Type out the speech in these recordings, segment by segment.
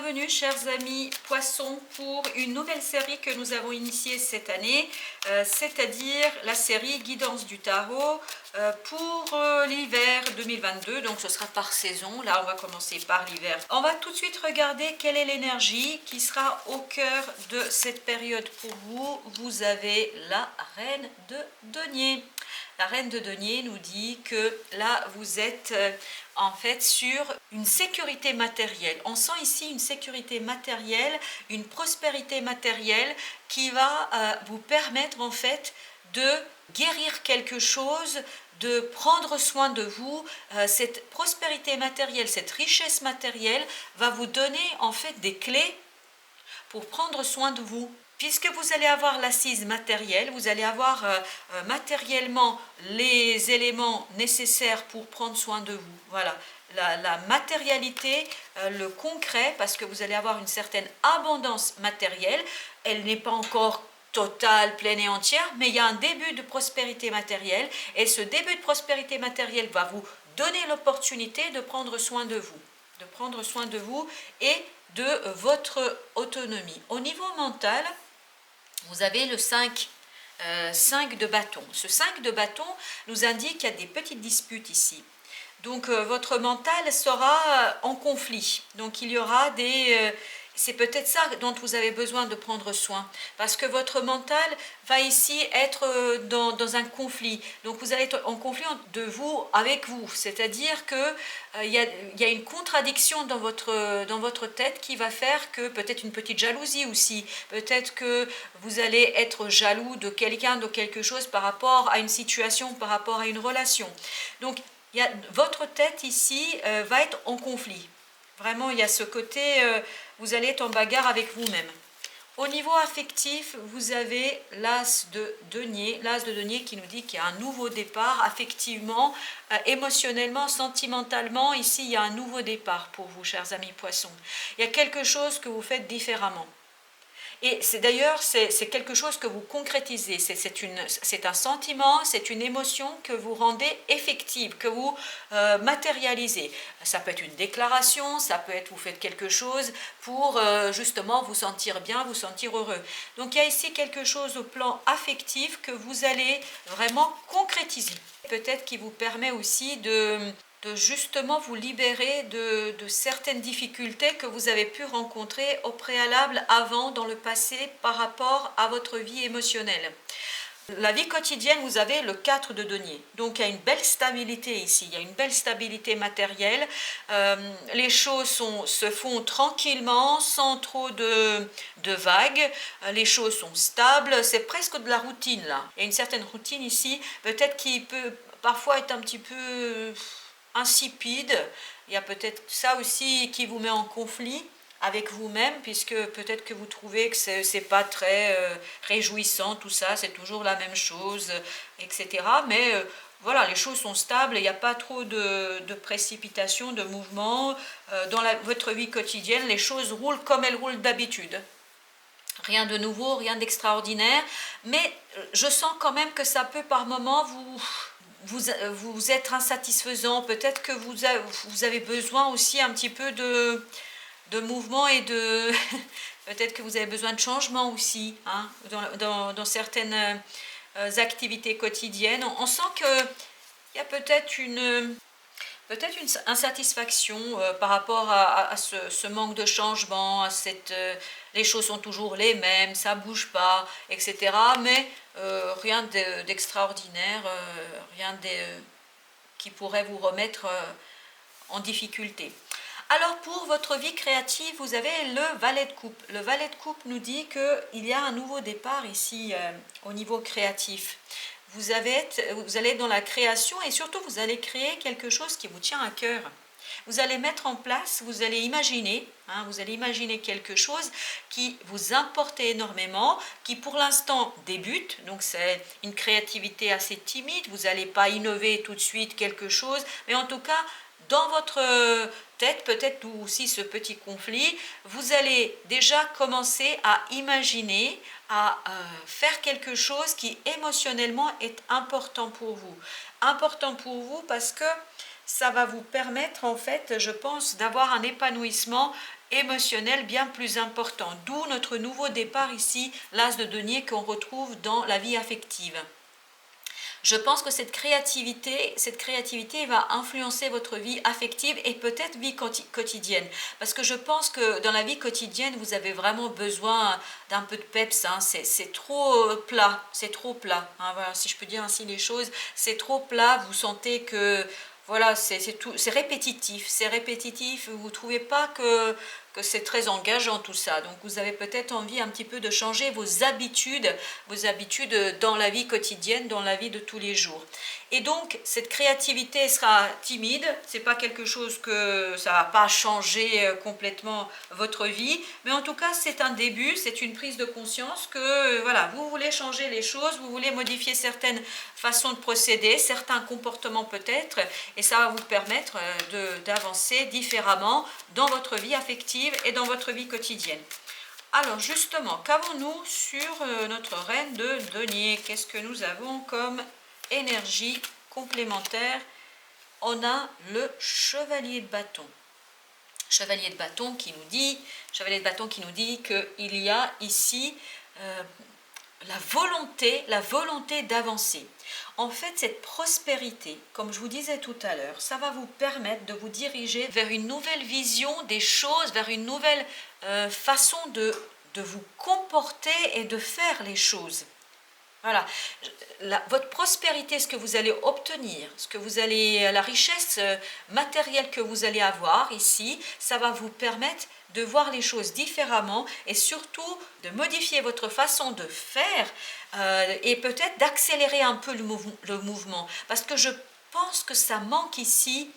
bienvenue chers amis poissons pour une nouvelle série que nous avons initiée cette année, c'est-à-dire la série Guidance du Tarot pour l'hiver 2022, donc ce sera par saison. Là on va commencer par l'hiver. On va tout de suite regarder quelle est l'énergie qui sera au cœur de cette période pour vous. Vous avez la Reine de Denier. La Reine de Denier nous dit que là vous êtes en fait sur une sécurité matérielle. On sent ici une sécurité matérielle, une prospérité matérielle qui va vous permettre en fait de guérir quelque chose, de prendre soin de vous. Cette prospérité matérielle, cette richesse matérielle va vous donner en fait des clés pour prendre soin de vous. Puisque vous allez avoir l'assise matérielle, vous allez avoir matériellement les éléments nécessaires pour prendre soin de vous. Voilà, la matérialité, le concret, parce que vous allez avoir une certaine abondance matérielle. Elle n'est pas encore totale, pleine et entière, mais il y a un début de prospérité matérielle. Et ce début de prospérité matérielle va vous donner l'opportunité de prendre soin de vous. De prendre soin de vous et de votre autonomie. Au niveau mental, vous avez le 5 de bâton. Ce 5 de bâton nous indique qu'il y a des petites disputes ici. Donc votre mental sera en conflit. Donc il y aura des... c'est peut-être ça dont vous avez besoin de prendre soin. Parce que votre mental va ici être dans un conflit. Donc vous allez être en conflit de vous avec vous. C'est-à-dire que il y a une contradiction dans votre tête qui va faire que peut-être une petite jalousie aussi. Peut-être que vous allez être jaloux de quelqu'un, de quelque chose par rapport à une situation, par rapport à une relation. Donc votre tête ici va être en conflit. Vraiment, il y a ce côté, vous allez être en bagarre avec vous-même. Au niveau affectif, vous avez l'As de Denier. L'As de Denier qui nous dit qu'il y a un nouveau départ, affectivement, émotionnellement, sentimentalement. Ici, il y a un nouveau départ pour vous, chers amis poissons. Il y a quelque chose que vous faites différemment. Et c'est d'ailleurs, c'est quelque chose que vous concrétisez, c'est un sentiment, c'est une émotion que vous rendez effective, que vous matérialisez. Ça peut être une déclaration, ça peut être vous faites quelque chose pour justement vous sentir bien, vous sentir heureux. Donc il y a ici quelque chose au plan affectif que vous allez vraiment concrétiser. Peut-être qui vous permet aussi de justement vous libérer de certaines difficultés que vous avez pu rencontrer au préalable avant dans le passé par rapport à votre vie émotionnelle. La vie quotidienne, vous avez le 4 de Denier. Donc il y a une belle stabilité ici, il y a une belle stabilité matérielle. Les choses se font tranquillement, sans trop de vagues. Les choses sont stables, c'est presque de la routine là. Il y a une certaine routine ici, peut-être qui peut parfois être un petit peu insipide. Il y a peut-être ça aussi qui vous met en conflit avec vous-même, puisque peut-être que vous trouvez que c'est pas très réjouissant tout ça, c'est toujours la même chose, etc. Mais voilà, les choses sont stables, il n'y a pas trop de précipitation, de mouvement. Dans votre vie quotidienne, les choses roulent comme elles roulent d'habitude. Rien de nouveau, rien d'extraordinaire, mais je sens quand même que ça peut par moments vous être insatisfaisant. Peut-être que vous avez besoin aussi un petit peu de mouvement et de... peut-être que vous avez besoin de changement aussi, hein, dans certaines activités quotidiennes. On sent qu'il y a peut-être une insatisfaction par rapport à ce manque de changement, à les choses sont toujours les mêmes, ça ne bouge pas, etc. Mais rien d'extraordinaire, rien qui pourrait vous remettre en difficulté. Alors pour votre vie créative, vous avez le valet de coupe. Le valet de coupe nous dit qu'il y a un nouveau départ ici au niveau créatif. Vous allez être dans la création et surtout vous allez créer quelque chose qui vous tient à cœur. Vous allez mettre en place, vous allez imaginer quelque chose qui vous importe énormément, qui pour l'instant débute, donc c'est une créativité assez timide, vous n'allez pas innover tout de suite quelque chose, mais en tout cas, dans votre tête, peut-être aussi ce petit conflit, vous allez déjà commencer à imaginer, à faire quelque chose qui émotionnellement est important pour vous. Important pour vous parce que ça va vous permettre en fait, je pense, d'avoir un épanouissement émotionnel bien plus important. D'où notre nouveau départ ici, l'as de denier qu'on retrouve dans la vie affective. Je pense que cette créativité va influencer votre vie affective et peut-être vie quotidienne. Parce que je pense que dans la vie quotidienne, vous avez vraiment besoin d'un peu de peps. Hein. C'est trop plat, c'est trop plat. Hein. Voilà, si je peux dire ainsi les choses, c'est trop plat. Vous sentez que voilà, c'est répétitif. Vous ne trouvez pas que c'est très engageant tout ça. Donc vous avez peut-être envie un petit peu de changer vos habitudes dans la vie quotidienne, dans la vie de tous les jours. Et donc cette créativité sera timide, c'est pas quelque chose que ça va pas changer complètement votre vie, mais en tout cas c'est un début, c'est une prise de conscience que voilà, vous voulez changer les choses, vous voulez modifier certaines façons de procéder, certains comportements peut-être, et ça va vous permettre d'avancer différemment dans votre vie affective et dans votre vie quotidienne. Alors justement, qu'avons-nous sur notre reine de denier? Qu'est-ce que nous avons comme énergie complémentaire? On a le chevalier de bâton. Chevalier de bâton qui nous dit qu'il y a ici la volonté d'avancer. En fait, cette prospérité, comme je vous disais tout à l'heure, ça va vous permettre de vous diriger vers une nouvelle vision des choses, vers une nouvelle façon de vous comporter et de faire les choses. Voilà, votre prospérité, ce que vous allez obtenir, la richesse matérielle que vous allez avoir ici, ça va vous permettre de voir les choses différemment et surtout de modifier votre façon de faire et peut-être d'accélérer un peu le mouvement. Parce que je pense que ça manque ici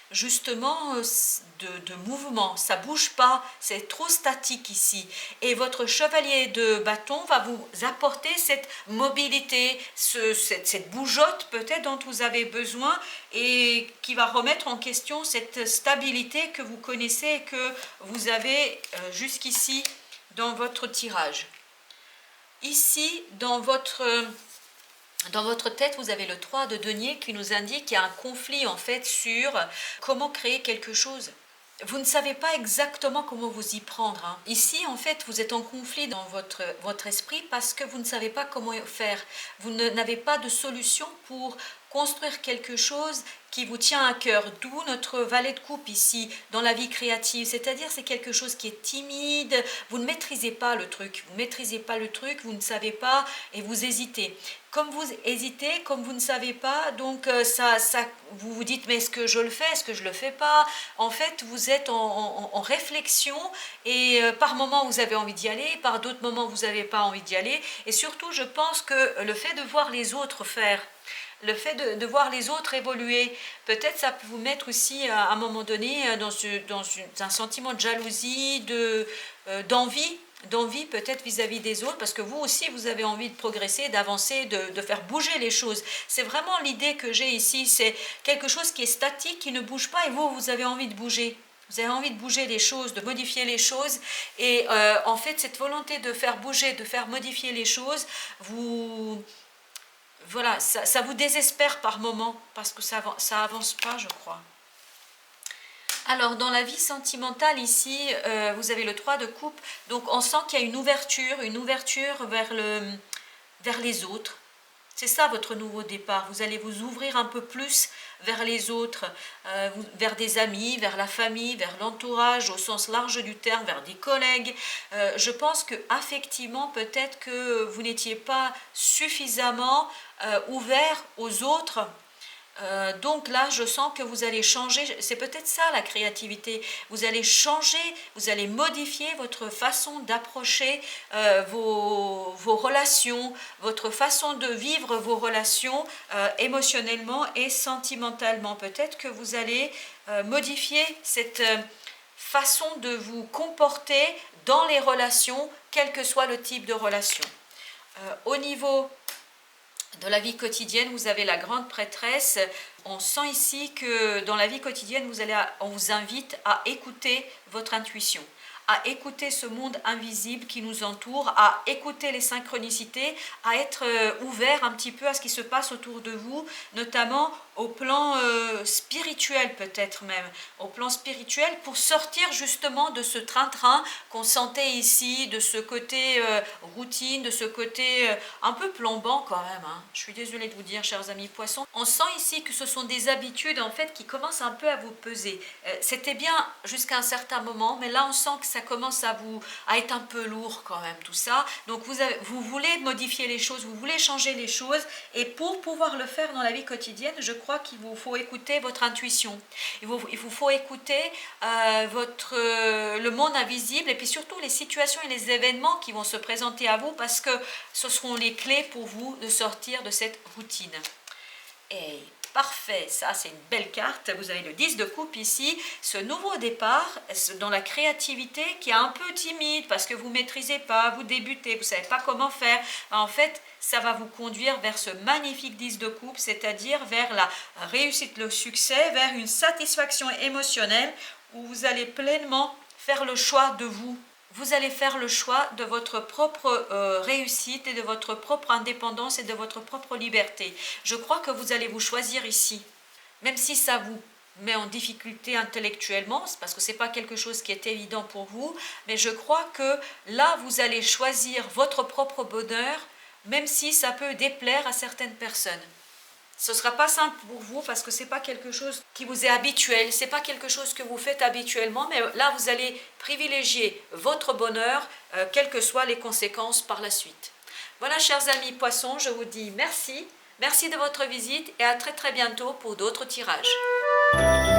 justement de mouvement, ça bouge pas, c'est trop statique ici. Et votre chevalier de bâton va vous apporter cette mobilité, cette bougeotte peut-être dont vous avez besoin et qui va remettre en question cette stabilité que vous connaissez et que vous avez jusqu'ici dans votre tirage. Ici, dans votre tête, vous avez le 3 de denier qui nous indique qu'il y a un conflit en fait sur comment créer quelque chose. Vous ne savez pas exactement comment vous y prendre. Hein. Ici, en fait, vous êtes en conflit dans votre esprit parce que vous ne savez pas comment faire. Vous n'avez pas de solution pour construire quelque chose qui vous tient à cœur, d'où notre valet de coupe ici, dans la vie créative, c'est-à-dire c'est quelque chose qui est timide, vous ne maîtrisez pas le truc, vous ne savez pas et vous hésitez. Comme vous hésitez, comme vous ne savez pas, donc vous vous dites mais est-ce que je le fais, est-ce que je le fais pas? En fait, vous êtes en réflexion et par moments vous avez envie d'y aller, par d'autres moments vous n'avez pas envie d'y aller. Et surtout, je pense que le fait de voir les autres faire, le fait de voir les autres évoluer, peut-être ça peut vous mettre aussi à un moment donné dans un sentiment de jalousie, d'envie peut-être vis-à-vis des autres, parce que vous aussi vous avez envie de progresser, d'avancer, de faire bouger les choses. C'est vraiment l'idée que j'ai ici, c'est quelque chose qui est statique, qui ne bouge pas, et vous avez envie de bouger. Vous avez envie de bouger les choses, de modifier les choses, et en fait cette volonté de faire bouger, de faire modifier les choses, voilà, ça vous désespère par moments, parce que ça avance pas, je crois. Alors, dans la vie sentimentale, ici, vous avez le 3 de coupe, donc on sent qu'il y a une ouverture vers les autres. C'est ça votre nouveau départ, vous allez vous ouvrir un peu plus vers les autres, vers des amis, vers la famille, vers l'entourage au sens large du terme, vers des collègues. Je pense que affectivement, peut-être que vous n'étiez pas suffisamment ouvert aux autres. Donc là, je sens que vous allez changer, c'est peut-être ça la créativité, vous allez changer, vous allez modifier votre façon d'approcher vos relations, votre façon de vivre vos relations émotionnellement et sentimentalement. Peut-être que vous allez modifier cette façon de vous comporter dans les relations, quel que soit le type de relation. Au niveau de la vie quotidienne, vous avez la grande prêtresse. On sent ici que dans la vie quotidienne, on vous invite à écouter votre intuition, à écouter ce monde invisible qui nous entoure, à écouter les synchronicités, à être ouvert un petit peu à ce qui se passe autour de vous, notamment au plan spirituel peut-être même, au plan spirituel pour sortir justement de ce train-train qu'on sentait ici, de ce côté routine, de ce côté un peu plombant quand même, hein. Je suis désolée de vous dire, chers amis poissons, on sent ici que ce sont des habitudes en fait qui commencent un peu à vous peser. C'était bien jusqu'à un certain moment, mais là on sent que ça commence à être un peu lourd quand même tout ça. Donc vous voulez modifier les choses, vous voulez changer les choses, et pour pouvoir le faire dans la vie quotidienne, je crois qu'il vous faut écouter votre intuition. Il vous faut écouter le monde invisible et puis surtout les situations et les événements qui vont se présenter à vous parce que ce seront les clés pour vous de sortir de cette routine. Et parfait, ça c'est une belle carte, vous avez le 10 de coupe ici, ce nouveau départ dans la créativité qui est un peu timide parce que vous ne maîtrisez pas, vous débutez, vous ne savez pas comment faire, en fait ça va vous conduire vers ce magnifique 10 de coupe, c'est-à-dire vers la réussite, le succès, vers une satisfaction émotionnelle où vous allez pleinement faire le choix de vous. Vous allez faire le choix de votre propre réussite et de votre propre indépendance et de votre propre liberté. Je crois que vous allez vous choisir ici. Même si ça vous met en difficulté intellectuellement, parce que ce n'est pas quelque chose qui est évident pour vous, mais je crois que là, vous allez choisir votre propre bonheur, même si ça peut déplaire à certaines personnes. Ce ne sera pas simple pour vous parce que ce n'est pas quelque chose qui vous est habituel, ce n'est pas quelque chose que vous faites habituellement, mais là vous allez privilégier votre bonheur, quelles que soient les conséquences par la suite. Voilà chers amis poissons, je vous dis merci, merci de votre visite et à très très bientôt pour d'autres tirages.